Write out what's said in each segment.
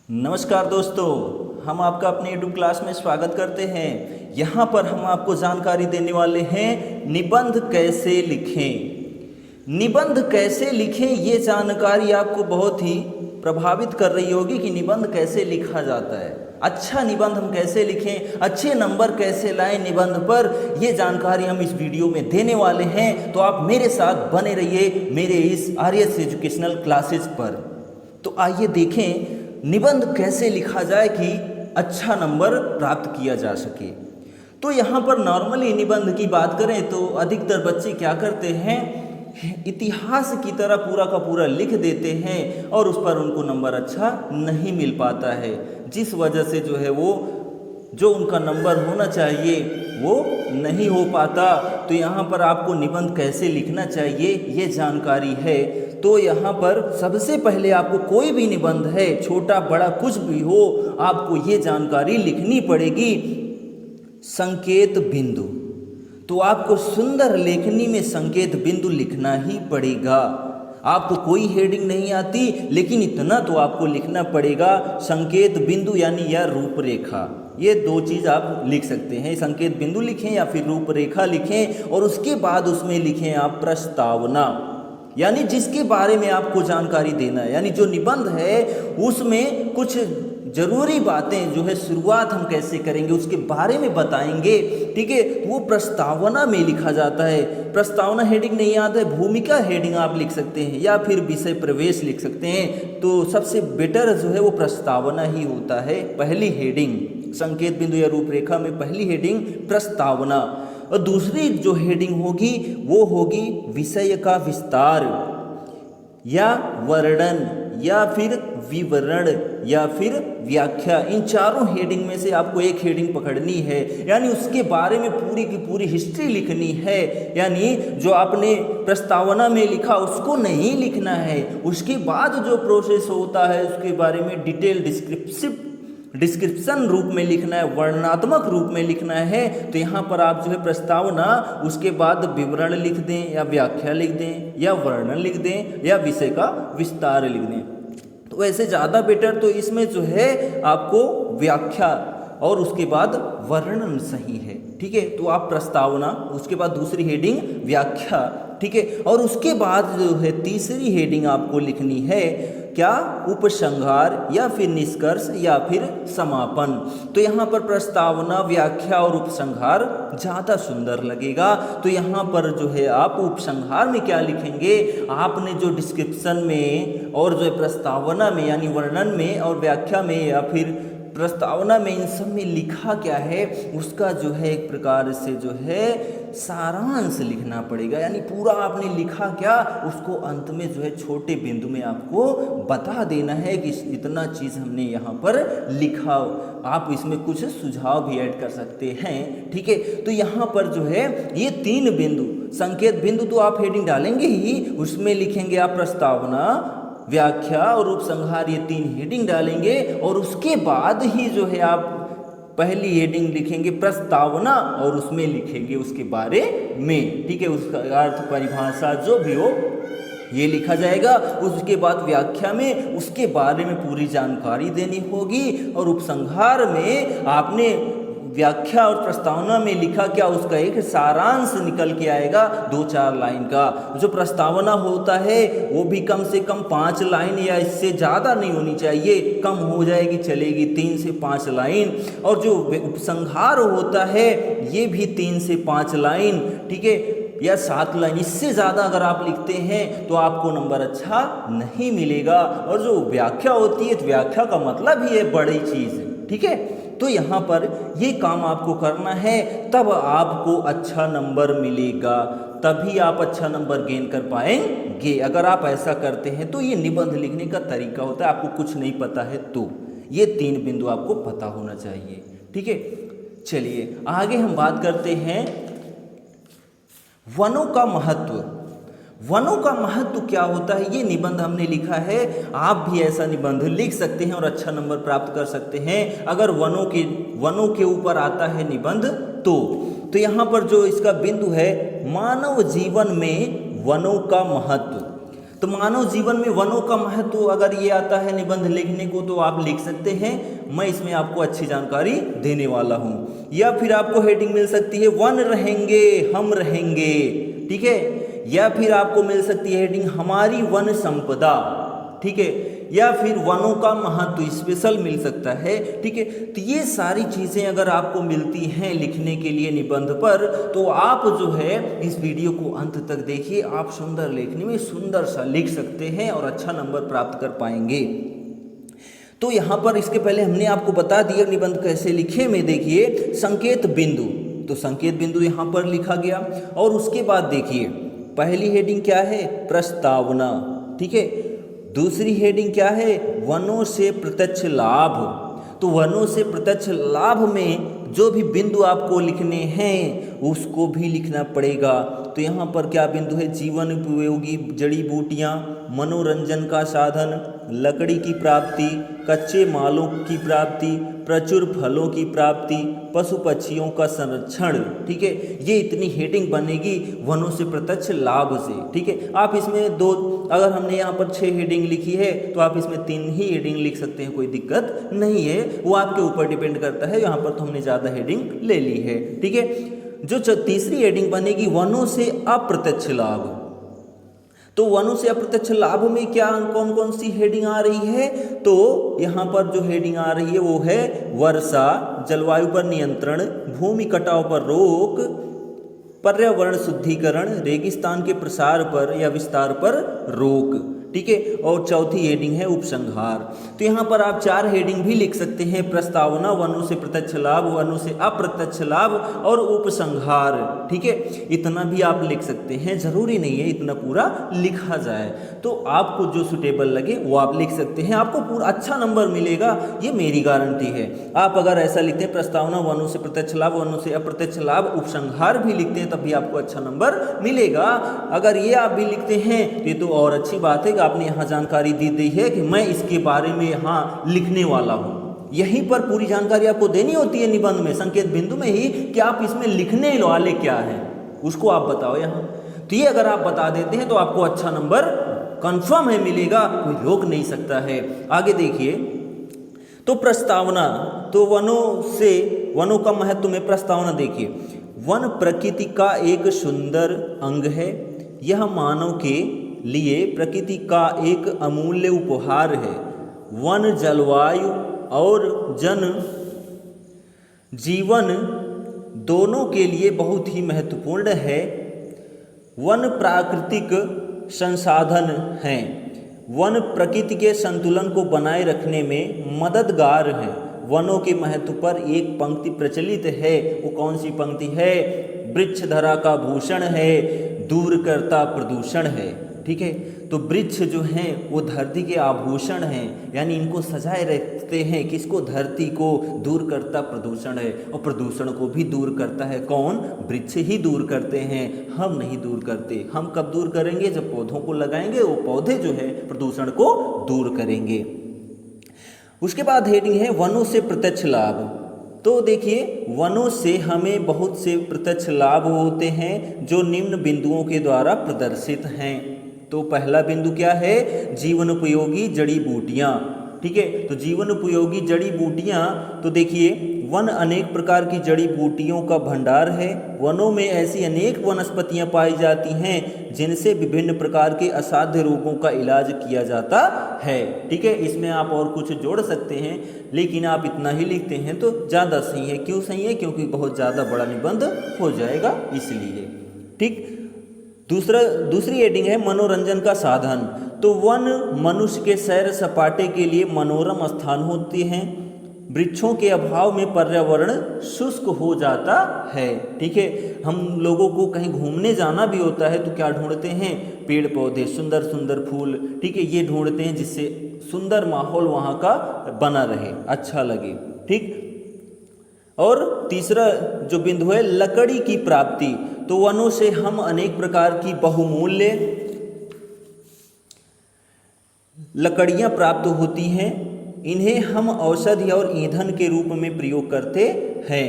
नमस्कार दोस्तों, हम आपका अपने यूट्यूब क्लास में स्वागत करते हैं। यहाँ पर हम आपको जानकारी देने वाले हैं निबंध कैसे लिखें। निबंध कैसे लिखें ये जानकारी आपको बहुत ही प्रभावित कर रही होगी कि निबंध कैसे लिखा जाता है। अच्छा निबंध हम कैसे लिखें, अच्छे नंबर कैसे लाएं निबंध पर, ये जानकारी हम इस वीडियो में देने वाले हैं। तो आप मेरे साथ बने रहिए मेरे इस आर्यस एजुकेशनल क्लासेस पर। तो आइए देखें निबंध कैसे लिखा जाए कि अच्छा नंबर प्राप्त किया जा सके। तो यहाँ पर नॉर्मली निबंध की बात करें तो अधिकतर बच्चे क्या करते हैं, इतिहास की तरह पूरा का पूरा लिख देते हैं और उस पर उनको नंबर अच्छा नहीं मिल पाता है, जिस वजह से जो है वो जो उनका नंबर होना चाहिए वो नहीं हो पाता। तो यहाँ पर आपको निबंध कैसे लिखना चाहिए ये जानकारी है। तो यहाँ पर सबसे पहले आपको कोई भी निबंध है, छोटा बड़ा कुछ भी हो, आपको ये जानकारी लिखनी पड़ेगी। संकेत बिंदु, तो आपको सुंदर लेखनी में संकेत बिंदु लिखना ही पड़ेगा। आपको कोई हेडिंग नहीं आती, लेकिन इतना तो आपको लिखना पड़ेगा, संकेत बिंदु यानी यह रूपरेखा। ये दो चीज़ आप लिख सकते हैं, संकेत बिंदु लिखें या फिर रूपरेखा लिखें। और उसके बाद उसमें लिखें आप प्रस्तावना, यानी जिसके बारे में आपको जानकारी देना है। यानी जो निबंध है उसमें कुछ जरूरी बातें जो है शुरुआत हम कैसे करेंगे उसके बारे में बताएंगे, ठीक है। वो प्रस्तावना में लिखा जाता है। प्रस्तावना हेडिंग नहीं आता है, भूमिका हेडिंग आप लिख सकते हैं या फिर विषय प्रवेश लिख सकते हैं। तो सबसे बेटर जो है वो प्रस्तावना ही होता है, पहली हेडिंग। संकेत बिंदु या रूपरेखा में पहली हेडिंग प्रस्तावना, और दूसरी जो हेडिंग होगी वो होगी विषय का विस्तार या वर्णन या फिर विवरण या फिर व्याख्या। इन चारों हेडिंग में से आपको एक हेडिंग पकड़नी है, यानी उसके बारे में पूरी की पूरी हिस्ट्री लिखनी है। यानी जो आपने प्रस्तावना में लिखा उसको नहीं लिखना है, उसके बाद जो प्रोसेस होता है उसके बारे में डिटेल डिस्क्रिप्शन रूप में लिखना है, वर्णनात्मक रूप में लिखना है। तो यहाँ पर आप जो है प्रस्तावना, उसके बाद विवरण लिख दें या व्याख्या लिख दें या वर्णन लिख दें या विषय का विस्तार लिख दें। तो वैसे ज़्यादा बेटर तो इसमें जो है आपको व्याख्या और उसके बाद वर्णन सही है, ठीक है। तो आप प्रस्तावना, उसके बाद दूसरी हेडिंग व्याख्या, ठीक है। और उसके बाद जो है तीसरी हेडिंग आपको लिखनी है क्या, उपसंहार या फिर निष्कर्ष या फिर समापन। तो यहाँ पर प्रस्तावना, व्याख्या और उपसंहार ज़्यादा सुंदर लगेगा। तो यहाँ पर जो है आप उपसंहार में क्या लिखेंगे, आपने जो डिस्क्रिप्शन में और जो है प्रस्तावना में यानी वर्णन में और व्याख्या में या फिर प्रस्तावना में इन सब में लिखा क्या है उसका जो है एक प्रकार से जो है सारांश लिखना पड़ेगा। यानी पूरा आपने लिखा क्या उसको अंत में जो है छोटे बिंदु में आपको बता देना है कि इतना चीज़ हमने यहाँ पर लिखा। आप इसमें कुछ सुझाव भी ऐड कर सकते हैं, ठीक है। तो यहाँ पर जो है ये तीन बिंदु, संकेत बिंदु तो आप हेडिंग डालेंगे ही, उसमें लिखेंगे आप प्रस्तावना, व्याख्या और उपसंहार, ये तीन हेडिंग डालेंगे। और उसके बाद ही जो है आप पहली हेडिंग लिखेंगे प्रस्तावना और उसमें लिखेंगे उसके बारे में, ठीक है। उसका अर्थ, परिभाषा जो भी हो ये लिखा जाएगा। उसके बाद व्याख्या में उसके बारे में पूरी जानकारी देनी होगी और उपसंहार में आपने व्याख्या और प्रस्तावना में लिखा क्या उसका एक सारांश निकल के आएगा 2-4 लाइन का। जो प्रस्तावना होता है वो भी कम से कम 5 लाइन या इससे ज़्यादा नहीं होनी चाहिए, कम हो जाएगी चलेगी, 3 से 5 लाइन। और जो उपसंहार होता है ये भी 3 से 5 लाइन, ठीक है, या 7 लाइन। इससे ज़्यादा अगर आप लिखते हैं तो आपको नंबर अच्छा नहीं मिलेगा। और जो व्याख्या होती है तो व्याख्या का मतलब ही है बड़ी चीज़, ठीक है। तो यहाँ पर ये काम आपको करना है, तब आपको अच्छा नंबर मिलेगा, तभी आप अच्छा नंबर गेन कर पाएंगे। अगर आप ऐसा करते हैं तो ये निबंध लिखने का तरीका होता है। आपको कुछ नहीं पता है तो ये 3 बिंदु आपको पता होना चाहिए, ठीक है। चलिए आगे हम बात करते हैं वनों का महत्व। वनों का महत्व क्या होता है ये निबंध हमने लिखा है। आप भी ऐसा निबंध लिख सकते हैं और अच्छा नंबर प्राप्त कर सकते हैं अगर वनों के ऊपर आता है निबंध तो यहाँ पर जो इसका बिंदु है, मानव जीवन में वनों का महत्व। तो मानव जीवन में वनों का महत्व अगर ये आता है निबंध लिखने को तो आप लिख सकते हैं। मैं इसमें आपको अच्छी जानकारी देने वाला हूँ। या फिर आपको हेडिंग मिल सकती है वन रहेंगे हम रहेंगे, ठीक है। या फिर आपको मिल सकती है हेडिंग हमारी वन संपदा, ठीक है। या फिर वनों का महत्व स्पेशल मिल सकता है, ठीक है। तो ये सारी चीज़ें अगर आपको मिलती हैं लिखने के लिए निबंध पर, तो आप जो है इस वीडियो को अंत तक देखिए, आप सुंदर लेखनी में सुंदर सा लिख सकते हैं और अच्छा नंबर प्राप्त कर पाएंगे। तो यहाँ पर इसके पहले हमने आपको बता दिया निबंध कैसे लिखे में, देखिए संकेत बिंदु, तो संकेत बिंदु यहाँ पर लिखा गया। और उसके बाद देखिए पहली हेडिंग क्या है, प्रस्तावना, ठीक है। दूसरी हेडिंग क्या है, वनों से प्रत्यक्ष लाभ। तो वनों से प्रत्यक्ष लाभ में जो भी बिंदु आपको लिखने हैं उसको भी लिखना पड़ेगा। तो यहाँ पर क्या बिंदु है, जीवन उपयोगी जड़ी बूटियाँ, मनोरंजन का साधन, लकड़ी की प्राप्ति, कच्चे मालों की प्राप्ति, प्रचुर फलों की प्राप्ति, पशु पक्षियों का संरक्षण, ठीक है। ये इतनी हेडिंग बनेगी वनों से प्रत्यक्ष लाभ से, ठीक है। आप इसमें दो, अगर हमने यहाँ पर 6 हेडिंग लिखी है तो आप इसमें 3 ही हेडिंग लिख सकते हैं, कोई दिक्कत नहीं है, वो आपके ऊपर डिपेंड करता है। यहाँ पर तो हमने ज़्यादा हेडिंग ले ली है, ठीक है। जो तीसरी हेडिंग बनेगी वनों से अप्रत्यक्ष लाभ। तो वनों से अप्रत्यक्ष लाभ में क्या कौन कौन सी हेडिंग आ रही है, तो यहाँ पर जो हेडिंग आ रही है वो है वर्षा, जलवायु पर नियंत्रण, भूमि कटाव पर रोक, पर्यावरण शुद्धिकरण, रेगिस्तान के प्रसार पर या विस्तार पर रोक, ठीक है। और चौथी हेडिंग है उपसंहार। तो यहाँ पर आप 4 हेडिंग भी लिख सकते हैं, प्रस्तावना, वनों से प्रत्यक्ष लाभ, वनों से अप्रत्यक्ष लाभ और उपसंहार, ठीक है। इतना भी आप लिख सकते हैं, जरूरी नहीं है इतना पूरा लिखा जाए। तो आपको जो सुटेबल लगे वो आप लिख सकते हैं, आपको पूरा अच्छा नंबर मिलेगा, ये मेरी गारंटी है। आप अगर ऐसा लिखते हैं प्रस्तावना, वनों से प्रत्यक्ष लाभ, वनों से अप्रत्यक्ष लाभ, उपसंहार भी लिखते हैं तब भी आपको अच्छा नंबर मिलेगा। अगर ये आप भी लिखते हैं तो ये तो और अच्छी बात है, आपने यहाँ जानकारी दी दी है कि मैं इसके बारे में यहाँ लिखने वाला हूँ। यहीं पर पूरी जानकारी आपको देनी होती है निबंध में, संकेत बिंदु में ही, कि आप इसमें लिखने वाले क्या है उसको आप बताओ यहाँ। तो ये अगर आप बता देते हैं तो आपको अच्छा नंबर कंफर्म है मिलेगा, कोई रोक नहीं सकता है। आगे देखिए, तो प्रस्तावना, तो वनों का महत्व में प्रस्तावना देखिए, वन प्रकृति का एक सुंदर अंग है, यह मानव के लिए प्रकृति का एक अमूल्य उपहार है। वन जलवायु और जन जीवन दोनों के लिए बहुत ही महत्वपूर्ण है। वन प्राकृतिक संसाधन हैं, वन प्रकृति के संतुलन को बनाए रखने में मददगार हैं। वनों के महत्व पर एक पंक्ति प्रचलित है, वो कौन सी पंक्ति है, वृक्ष धरा का भूषण है, दूर करता प्रदूषण है, ठीक है। तो वृक्ष जो हैं वो धरती के आभूषण हैं, यानी इनको सजाए रखते हैं, किसको, धरती को, दूर करता प्रदूषण है। और प्रदूषण को भी दूर करता है कौन, वृक्ष ही दूर करते हैं, हम नहीं दूर करते। हम कब दूर करेंगे, जब पौधों को लगाएंगे, वो पौधे जो है प्रदूषण को दूर करेंगे। उसके बाद हेडिंग है वनों से प्रत्यक्ष लाभ। तो देखिए वनों से हमें बहुत से प्रत्यक्ष लाभ होते हैं जो निम्न बिंदुओं के द्वारा प्रदर्शित हैं। तो पहला बिंदु क्या है, जीवन उपयोगी जड़ी बूटियाँ, ठीक है। तो जीवन उपयोगी जड़ी बूटियाँ, तो देखिए वन अनेक प्रकार की जड़ी बूटियों का भंडार है। वनों में ऐसी अनेक वनस्पतियाँ पाई जाती हैं जिनसे विभिन्न प्रकार के असाध्य रोगों का इलाज किया जाता है, ठीक है। इसमें आप और कुछ जोड़ सकते हैं, लेकिन आप इतना ही लिखते हैं तो ज़्यादा सही है। क्यों सही है, क्योंकि बहुत ज़्यादा बड़ा निबंध हो जाएगा इसलिए, ठीक। दूसरी हेडिंग है मनोरंजन का साधन। तो वन मनुष्य के सैर सपाटे के लिए मनोरम स्थान होते हैं। वृक्षों के अभाव में पर्यावरण शुष्क हो जाता है, ठीक है। हम लोगों को कहीं घूमने जाना भी होता है तो क्या ढूंढते हैं, पेड़ पौधे, सुंदर सुंदर फूल, ठीक है, ये ढूंढते हैं जिससे सुंदर माहौल वहाँ का बना रहे, अच्छा लगे, ठीक। और तीसरा जो बिंदु है लकड़ी की प्राप्ति। तो वनों से हम अनेक प्रकार की बहुमूल्य लकड़ियाँ प्राप्त होती हैं। इन्हें हम औषधि और ईंधन के रूप में प्रयोग करते हैं।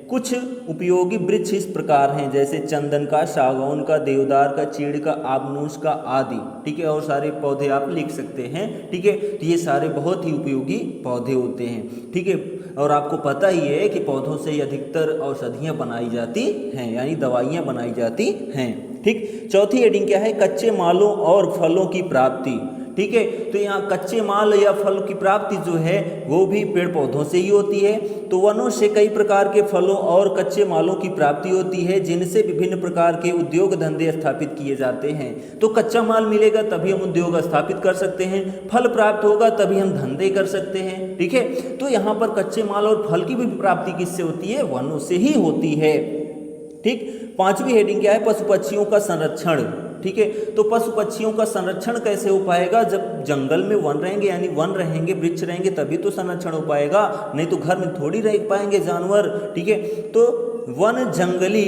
कुछ उपयोगी वृक्ष इस प्रकार हैं, जैसे चंदन का, सागौन का, देवदार का, चीड़ का, आबनूस का आदि। ठीक है, और सारे पौधे आप लिख सकते हैं। ठीक है, तो ये सारे बहुत ही उपयोगी पौधे होते हैं। ठीक है, और आपको पता ही है कि पौधों से ही अधिकतर औषधियाँ बनाई जाती हैं, यानी दवाइयाँ बनाई जाती हैं। ठीक, चौथी हेडिंग क्या है? कच्चे मालों और फलों की प्राप्ति। ठीक है, तो यहाँ कच्चे माल या फल की प्राप्ति जो है वो भी पेड़ पौधों से ही होती है। तो वनों से कई प्रकार के फलों और कच्चे मालों की प्राप्ति होती है, जिनसे विभिन्न प्रकार के उद्योग धंधे स्थापित किए जाते हैं। तो कच्चा माल मिलेगा तभी हम उद्योग स्थापित कर सकते हैं, फल प्राप्त होगा तभी हम धंधे कर सकते हैं। ठीक है, तो यहाँ पर कच्चे माल और फल की भी प्राप्ति किससे होती है? वनों से ही होती है। ठीक, पांचवी हेडिंग क्या है? पशु पक्षियों का संरक्षण। ठीक है, तो पशु पक्षियों का संरक्षण कैसे हो पाएगा? जब जंगल में वन रहेंगे, यानी वन रहेंगे, वृक्ष रहेंगे, तभी तो संरक्षण हो पाएगा, नहीं तो घर में थोड़ी रह पाएंगे जानवर। ठीक है, तो वन जंगली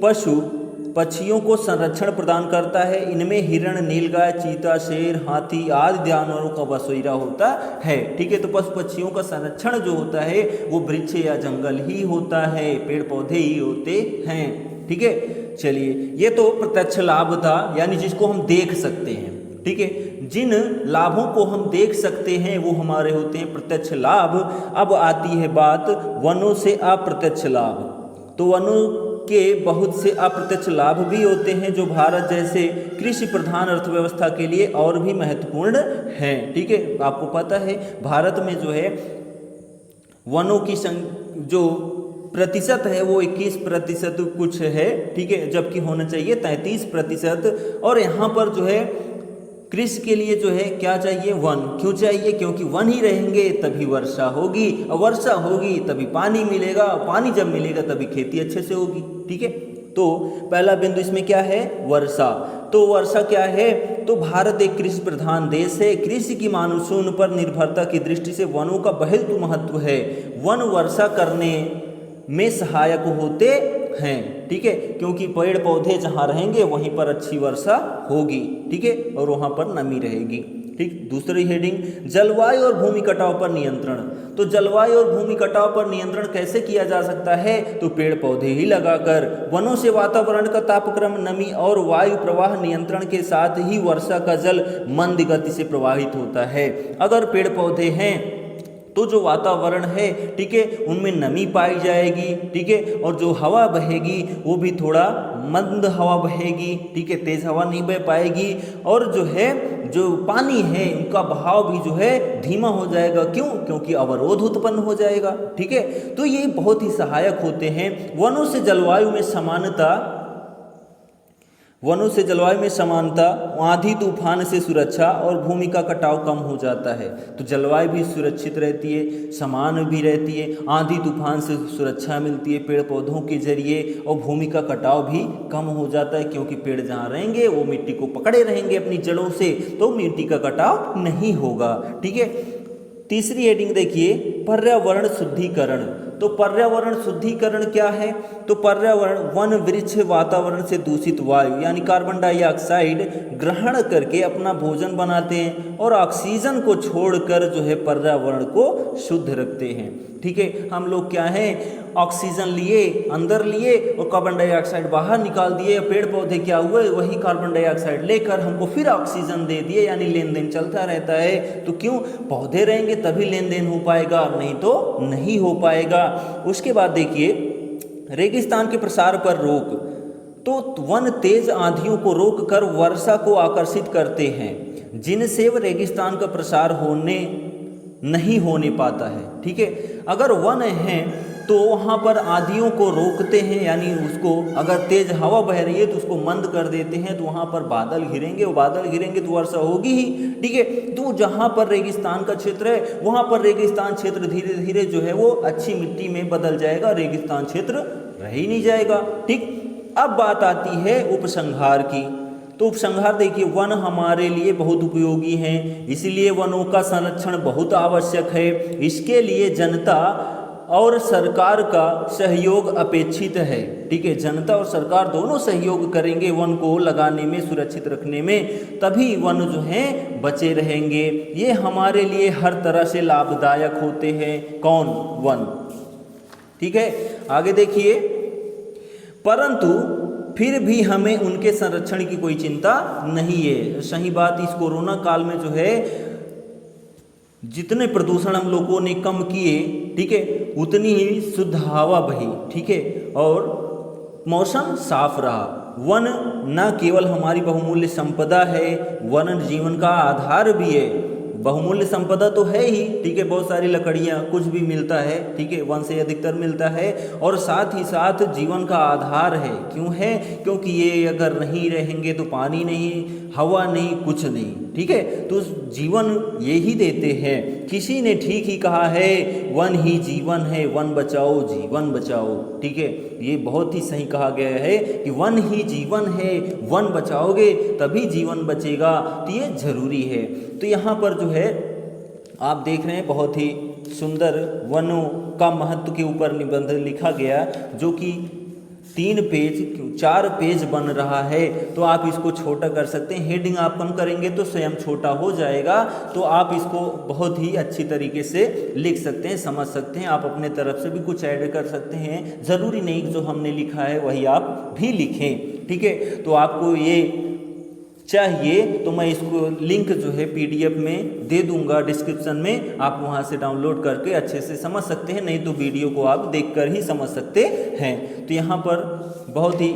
पशु पक्षियों को संरक्षण प्रदान करता है। इनमें हिरण, नीलगाय, चीता, शेर, हाथी आदि जानवरों का बसेरा होता है। ठीक है, तो पशु पक्षियों का संरक्षण जो होता है वो वृक्ष या जंगल ही होता है, पेड़ पौधे ही होते हैं। ठीक है, चलिए, ये तो प्रत्यक्ष लाभ था, यानी जिसको हम देख सकते हैं। ठीक है, जिन लाभों को हम देख सकते हैं वो हमारे होते हैं प्रत्यक्ष लाभ। अब आती है बात वनों से अप्रत्यक्ष लाभ। तो वनों के बहुत से अप्रत्यक्ष लाभ भी होते हैं, जो भारत जैसे कृषि प्रधान अर्थव्यवस्था के लिए और भी महत्वपूर्ण हैं। ठीक है, आपको पता है भारत में जो है वनों की जो प्रतिशत है वो 21% कुछ है। ठीक है, जबकि होना चाहिए 33%। और यहाँ पर जो है कृषि के लिए जो है क्या चाहिए? वन। क्यों चाहिए? क्योंकि वन ही रहेंगे तभी वर्षा होगी, और वर्षा होगी तभी पानी मिलेगा, पानी जब मिलेगा तभी खेती अच्छे से होगी। ठीक है, तो पहला बिंदु इसमें क्या है? वर्षा। तो वर्षा क्या है? तो भारत एक कृषि प्रधान देश है। कृषि की मानसून पर निर्भरता की दृष्टि से वनों का बहुत महत्व है। वन वर्षा करने में सहायक होते हैं। ठीक है, क्योंकि पेड़ पौधे जहाँ रहेंगे वहीं पर अच्छी वर्षा होगी। ठीक है, और वहाँ पर नमी रहेगी। ठीक, दूसरी हेडिंग जलवायु और भूमि कटाव पर नियंत्रण। तो जलवायु और भूमि कटाव पर नियंत्रण कैसे किया जा सकता है? तो पेड़ पौधे ही लगाकर। वनों से वातावरण का तापक्रम, नमी और वायु प्रवाह नियंत्रण के साथ ही वर्षा का जल मंद गति से प्रवाहित होता है। अगर पेड़ पौधे हैं तो जो वातावरण है, ठीक है, उनमें नमी पाई जाएगी। ठीक है, और जो हवा बहेगी वो भी थोड़ा मंद हवा बहेगी। ठीक है, तेज हवा नहीं बह पाएगी। और जो है जो पानी है उनका बहाव भी जो है धीमा हो जाएगा। क्यों? क्योंकि अवरोध उत्पन्न हो जाएगा। ठीक है, तो ये बहुत ही सहायक होते हैं। वनों से जलवायु में समानता, वनों से जलवायु में समानता, आंधी तूफान से सुरक्षा और भूमि का कटाव कम हो जाता है। तो जलवायु भी सुरक्षित रहती है, समान भी रहती है, आंधी तूफान से सुरक्षा मिलती है पेड़ पौधों के जरिए, और भूमि का कटाव भी कम हो जाता है, क्योंकि पेड़ जहाँ रहेंगे वो मिट्टी को पकड़े रहेंगे अपनी जड़ों से, तो मिट्टी का कटाव नहीं होगा। ठीक है, तीसरी हेडिंग देखिए, पर्यावरण शुद्धिकरण। तो पर्यावरण शुद्धिकरण क्या है? तो पर्यावरण वन वृक्ष वातावरण से दूषित वायु यानी कार्बन डाइऑक्साइड ग्रहण करके अपना भोजन बनाते हैं, और ऑक्सीजन को छोड़कर जो है पर्यावरण को शुद्ध रखते हैं। ठीक है, हम लोग क्या है, ऑक्सीजन लिए अंदर लिए और कार्बन डाइऑक्साइड बाहर निकाल दिए। पेड़ पौधे क्या हुए, वही कार्बन डाइऑक्साइड लेकर हमको फिर ऑक्सीजन दे दिए, यानी लेन देन चलता रहता है। तो क्यों? पौधे रहेंगे तभी लेन देन हो पाएगा, नहीं तो नहीं हो पाएगा। उसके बाद देखिए, रेगिस्तान के प्रसार पर रोक। तो वन तेज आंधियों को रोककर वर्षा को आकर्षित करते हैं, जिनसे रेगिस्तान का प्रसार नहीं होने पाता है। ठीक है, अगर वन है तो वहाँ पर आंधियों को रोकते हैं, यानी उसको अगर तेज हवा बह रही है तो उसको मंद कर देते हैं, तो वहाँ पर बादल घिरेंगे, वो बादल घिरेंगे तो वर्षा होगी ही। ठीक है, तो जहाँ पर रेगिस्तान का क्षेत्र है वहाँ पर रेगिस्तान क्षेत्र धीरे धीरे जो है वो अच्छी मिट्टी में बदल जाएगा, रेगिस्तान क्षेत्र रह ही नहीं जाएगा। ठीक, अब बात आती है उपसंहार की। तो उपसंहार देखिए, वन हमारे लिए बहुत उपयोगी हैं, इसलिए वनों का संरक्षण बहुत आवश्यक है। इसके लिए जनता और सरकार का सहयोग अपेक्षित है। ठीक है, जनता और सरकार दोनों सहयोग करेंगे वन को लगाने में, सुरक्षित रखने में, तभी वन जो हैं बचे रहेंगे। ये हमारे लिए हर तरह से लाभदायक होते हैं। कौन? वन। ठीक है, आगे देखिए, परंतु फिर भी हमें उनके संरक्षण की कोई चिंता नहीं है। सही बात, इस कोरोना काल में जो है जितने प्रदूषण हम लोगों ने कम किए, ठीक है, उतनी ही शुद्ध हवा बही, ठीक है, और मौसम साफ रहा। वन न केवल हमारी बहुमूल्य संपदा है, वन जीवन का आधार भी है। बहुमूल्य संपदा तो है ही, ठीक है, बहुत सारी लकड़ियाँ, कुछ भी मिलता है, ठीक है, वन से अधिकतर मिलता है, और साथ ही साथ जीवन का आधार है। क्यों है? क्योंकि ये अगर नहीं रहेंगे तो पानी नहीं, हवा नहीं, कुछ नहीं, ठीक है, तो जीवन ये ही देते हैं। किसी ने ठीक ही कहा है, वन ही जीवन है, वन बचाओ जीवन बचाओ, ठीक है, ये बहुत ही सही कहा गया है कि वन ही जीवन है, वन बचाओगे तभी जीवन बचेगा, तो ये जरूरी है। तो यहाँ पर जो है आप देख रहे हैं बहुत ही सुंदर वनों का महत्व के ऊपर निबंध लिखा गया, जो कि 4 पेज बन रहा है। तो आप इसको छोटा कर सकते हैं, हेडिंग आप कम करेंगे तो स्वयं छोटा हो जाएगा, तो आप इसको बहुत ही अच्छी तरीके से लिख सकते हैं, समझ सकते हैं। आप अपने तरफ से भी कुछ ऐड कर सकते हैं, ज़रूरी नहीं कि जो हमने लिखा है वही आप भी लिखें, ठीक है। तो आपको ये चाहिए तो मैं इसको लिंक जो है PDF में दे दूंगा डिस्क्रिप्शन में, आप वहां से डाउनलोड करके अच्छे से समझ सकते हैं, नहीं तो वीडियो को आप देखकर ही समझ सकते हैं। तो यहाँ पर बहुत ही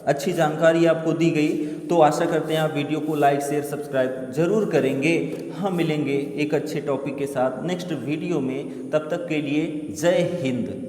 अच्छी जानकारी आपको दी गई। तो आशा करते हैं आप वीडियो को लाइक शेयर सब्सक्राइब जरूर करेंगे। हम मिलेंगे एक अच्छे टॉपिक के साथ नेक्स्ट वीडियो में, तब तक के लिए जय हिंद।